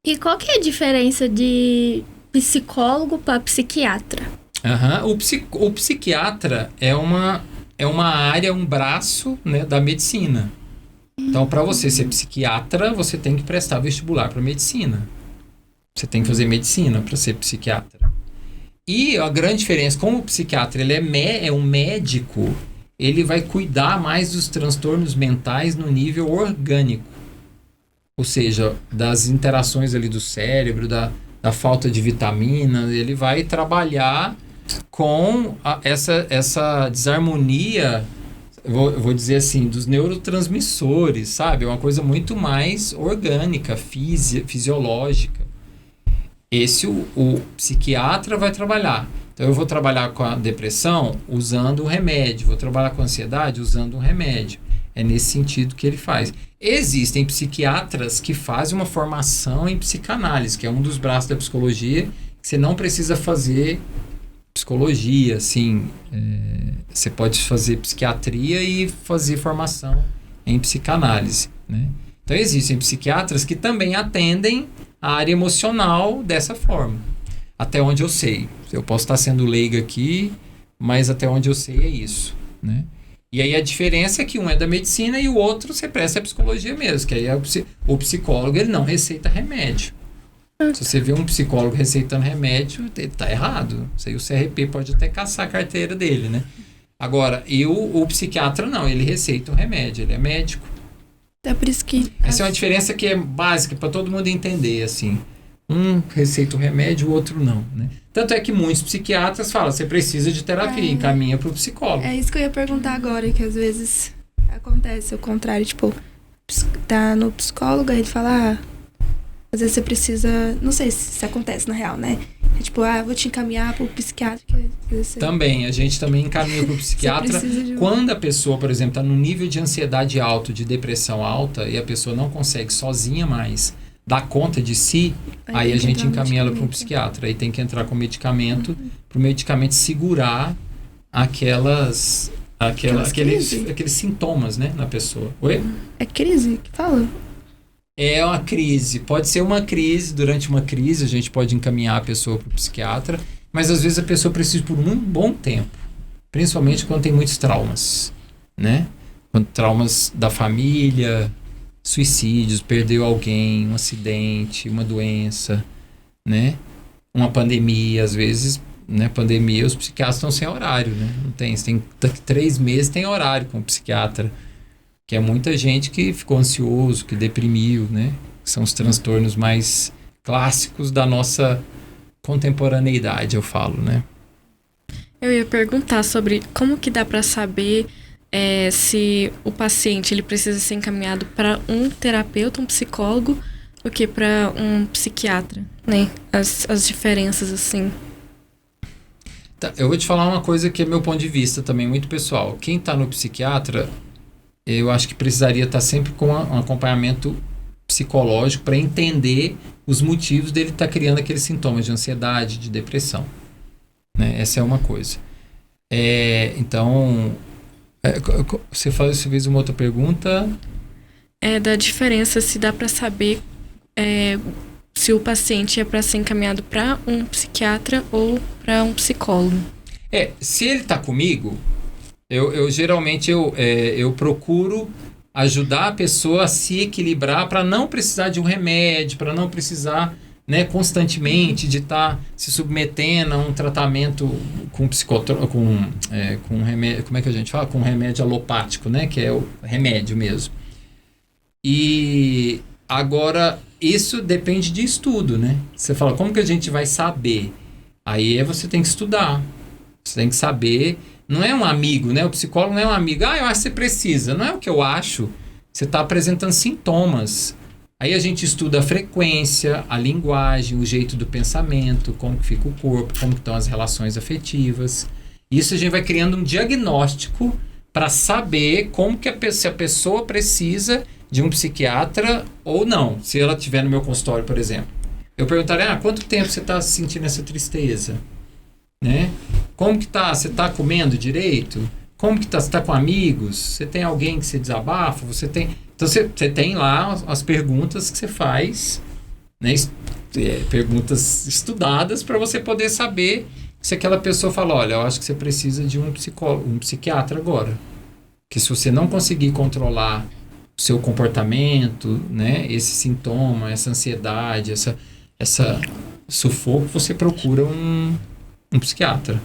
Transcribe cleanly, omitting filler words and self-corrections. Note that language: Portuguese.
E qual que é a diferença de psicólogo para psiquiatra? O psiquiatra é uma área, um braço, né, da medicina. Então, para você ser psiquiatra, você tem que prestar vestibular para medicina. Você tem que fazer medicina para ser psiquiatra. E a grande diferença, como o psiquiatra ele é um médico, ele vai cuidar mais dos transtornos mentais no nível orgânico. Ou seja, das interações ali do cérebro, da falta de vitamina, ele vai trabalhar com essa desarmonia, eu vou dizer assim, dos neurotransmissores, sabe? É uma coisa muito mais orgânica, fisiológica. Esse o psiquiatra vai trabalhar. Então eu vou trabalhar com a depressão usando um remédio, vou trabalhar com a ansiedade usando um remédio. É nesse sentido que ele faz. Existem psiquiatras que fazem uma formação em psicanálise, que é um dos braços da psicologia, que você não precisa fazer psicologia, assim, você pode fazer psiquiatria e fazer formação em psicanálise, né? Então existem psiquiatras que também atendem a área emocional dessa forma. Até onde eu sei. Eu posso estar sendo leigo aqui, mas até onde eu sei é isso, né? E aí a diferença é que um é da medicina e o outro você presta a psicologia mesmo, que aí é o psicólogo ele não receita remédio. Se você vê um psicólogo receitando remédio, ele tá errado. Isso aí o CRP pode até caçar a carteira dele, né? Agora, o psiquiatra não, ele receita um remédio, ele é médico. É por isso que... Essa é uma diferença que é básica para todo mundo entender, assim. Um receita o remédio, o outro não, né? Tanto é que muitos psiquiatras falam, você precisa de terapia, encaminha para o psicólogo. É isso que eu ia perguntar agora, que às vezes acontece o contrário, tipo, tá no psicólogo, aí ele fala, às vezes você precisa, não sei se isso acontece na real, né? É tipo, vou te encaminhar pro psiquiatra. Você... Também, a gente também encaminha pro psiquiatra quando a pessoa, por exemplo, tá no nível de ansiedade alto, de depressão alta, e a pessoa não consegue sozinha mais dar conta de si, aí a gente encaminha ela para um psiquiatra. Aí tem que entrar com medicamento, para o medicamento segurar aqueles sintomas, né, na pessoa. Oi? É crise que fala? É uma crise. Pode ser uma crise, durante uma crise a gente pode encaminhar a pessoa para o psiquiatra, mas às vezes a pessoa precisa por um bom tempo, principalmente quando tem muitos traumas, né? Quando traumas da família, suicídios, perdeu alguém, um acidente, uma doença, né? Uma pandemia, às vezes, né? Pandemia, os psiquiatras estão sem horário, né? Não tem, você tem 3 meses, tem horário com o psiquiatra, que é muita gente que ficou ansioso, que deprimiu, né? São os transtornos mais clássicos da nossa contemporaneidade, eu falo, né? Eu ia perguntar sobre como que dá para saber se o paciente ele precisa ser encaminhado para um terapeuta, um psicólogo, ou que para um psiquiatra, né? As diferenças, assim. Tá, eu vou te falar uma coisa que é meu ponto de vista também, muito pessoal. Quem está no psiquiatra, eu acho que precisaria estar sempre com um acompanhamento psicológico para entender os motivos dele estar criando aqueles sintomas de ansiedade, de depressão, né? Essa é uma coisa. Então... Você fez uma outra pergunta? Da diferença, se dá para saber se o paciente é para ser encaminhado para um psiquiatra ou para um psicólogo. Se ele está comigo, eu geralmente eu procuro ajudar a pessoa a se equilibrar para não precisar de um remédio, para não precisar, né, constantemente de estar se submetendo a um tratamento com remédio, como é que a gente fala? Com remédio alopático, né, que é o remédio mesmo. E agora, isso depende de estudo, né? Você fala, como que a gente vai saber? Aí você tem que estudar, você tem que saber, não é um amigo, né? O psicólogo não é um amigo, eu acho que você precisa, não é o que eu acho, você está apresentando sintomas. Aí a gente estuda a frequência, a linguagem, o jeito do pensamento, como que fica o corpo, como que estão as relações afetivas. Isso a gente vai criando um diagnóstico para saber como que se a pessoa precisa de um psiquiatra ou não. Se ela estiver no meu consultório, por exemplo. Eu perguntaria, há quanto tempo você está sentindo essa tristeza? Né? Como que tá? Você está comendo direito? Como que tá? Você está com amigos? Você tem alguém que você desabafa? Você tem... Então, você tem lá as perguntas que você faz né? Perguntas estudadas para você poder saber se aquela pessoa fala, olha, eu acho que você precisa de um psicólogo, um psiquiatra agora. Que se você não conseguir controlar o seu comportamento, né, esse sintoma, essa ansiedade, essa sufoco, você procura um psiquiatra.